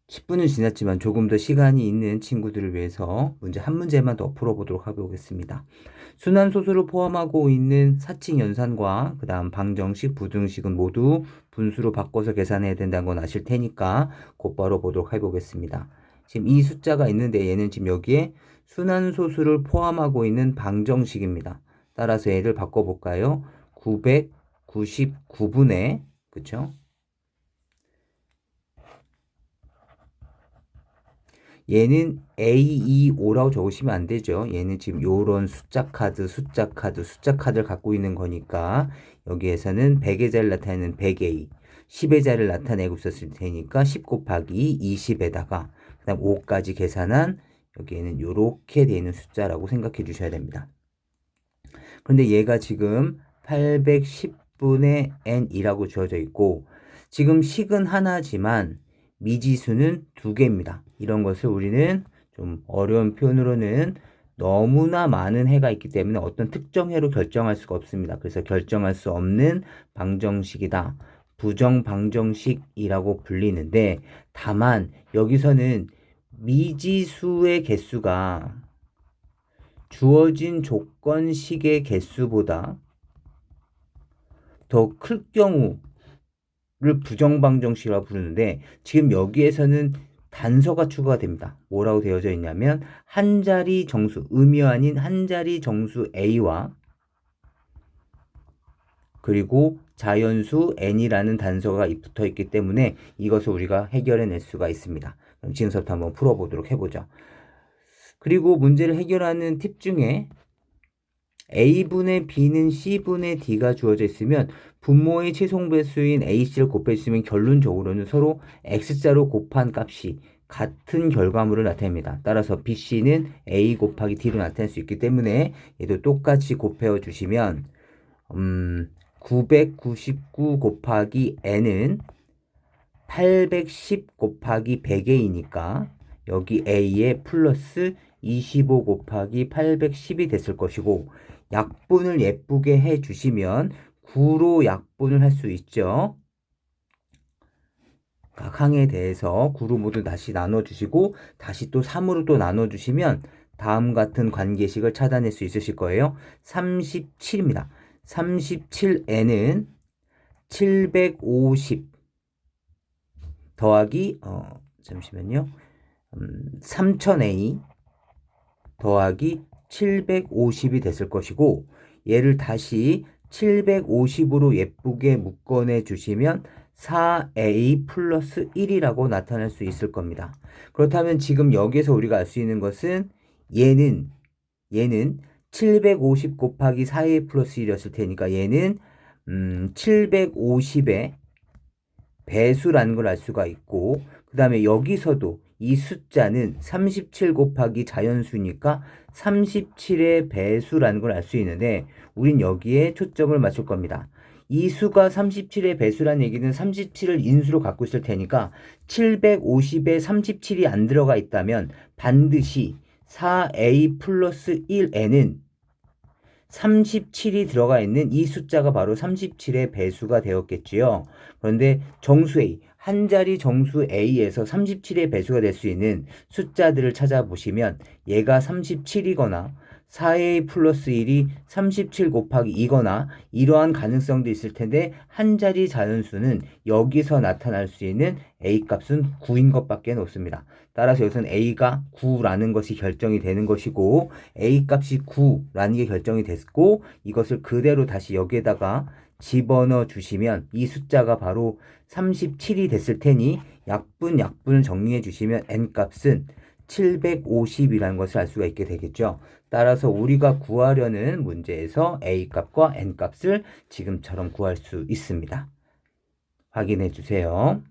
10분은 지났지만 조금 더 시간이 있는 친구들을 위해서 문제 한 문제만 더 풀어보도록 해보겠습니다. 순환소수를 포함하고 있는 사칙 연산과 그 다음 방정식, 부등식은 모두 분수로 바꿔서 계산해야 된다는 건 아실 테니까 곧바로 보도록 해보겠습니다. 지금 이 숫자가 있는데 얘는 지금 여기에 순환소수를 포함하고 있는 방정식입니다. 따라서 얘를 바꿔볼까요? 999분의 그쵸? 얘는 A25라고 적으시면 안 되죠. 얘는 지금 요런 숫자 카드를 갖고 있는 거니까 여기에서는 100의 자리를 나타내는 100A, 10의 자리를 나타내고 있었을 테니까 10 곱하기 20에다가 그 다음 5까지 계산한 여기에는 요렇게 되어 있는 숫자라고 생각해 주셔야 됩니다. 그런데 얘가 지금 810분의 n이라고 주어져 있고 지금 식은 하나지만 미지수는 2개입니다. 이런 것을 우리는 좀 어려운 표현으로는 너무나 많은 해가 있기 때문에 어떤 특정 해로 결정할 수가 없습니다. 그래서 결정할 수 없는 방정식이다. 부정방정식이라고 불리는데 다만 여기서는 미지수의 개수가 주어진 조건식의 개수보다 더 클 경우를 부정방정식이라고 부르는데 지금 여기에서는 단서가 추가가 됩니다. 뭐라고 되어져 있냐면 한 자리 정수, 음이 아닌 한 자리 정수 A와 그리고 자연수 n이라는 단서가 붙어 있기 때문에 이것을 우리가 해결해낼 수가 있습니다. 그럼 지금부터 한번 풀어보도록 해보죠. 그리고 문제를 해결하는 팁 중에 A분의 B는 C분의 D가 주어져 있으면 분모의 최종배수인 AC를 곱해주시면 결론적으로는 서로 X자로 곱한 값이 같은 결과물을 나타냅니다. 따라서 BC는 A 곱하기 D로 나타낼 수 있기 때문에 얘도 똑같이 곱해 주시면 999 곱하기 N은 810 곱하기 100A니까 여기 A에 플러스 25 곱하기 810이 됐을 것이고 약분을 예쁘게 해주시면 9로 약분을 할 수 있죠. 각 항에 대해서 9로 모두 다시 나눠주시고 다시 또 3으로 또 나눠주시면 다음 같은 관계식을 찾아낼 수 있으실 거예요. 37입니다. 37n은 750 더하기 잠시만요. 3000A 더하기 750이 됐을 것이고 얘를 다시 750으로 예쁘게 묶어내 주시면 4A 플러스 1이라고 나타낼 수 있을 겁니다. 그렇다면 지금 여기에서 우리가 알 수 있는 것은 얘는 750 곱하기 4A 플러스 1이었을 테니까 얘는 750의 배수라는 걸 알 수가 있고 그 다음에 여기서도 이 숫자는 37 곱하기 자연수니까 37의 배수라는 걸 알 수 있는데 우린 여기에 초점을 맞출 겁니다. 이 수가 37의 배수라는 얘기는 37을 인수로 갖고 있을 테니까 750에 37이 안 들어가 있다면 반드시 4a 플러스 1n은 37이 들어가 있는 이 숫자가 바로 37의 배수가 되었겠지요. 그런데 정수 A, 한 자리 정수 A에서 37의 배수가 될 수 있는 숫자들을 찾아보시면 얘가 37이거나 4A 플러스 1이 37 곱하기 2거나 이러한 가능성도 있을 텐데 한 자리 자연수는 여기서 나타날 수 있는 A 값은 9인 것밖에 없습니다. 따라서 여기서는 A가 9라는 것이 결정이 되는 것이고 A 값이 9라는 게 결정이 됐고 이것을 그대로 다시 여기에다가 집어넣어 주시면 이 숫자가 바로 37이 됐을 테니 약분을 정리해 주시면 n 값은 750이라는 것을 알 수가 있게 되겠죠. 따라서 우리가 구하려는 문제에서 a 값과 n 값을 지금처럼 구할 수 있습니다. 확인해 주세요.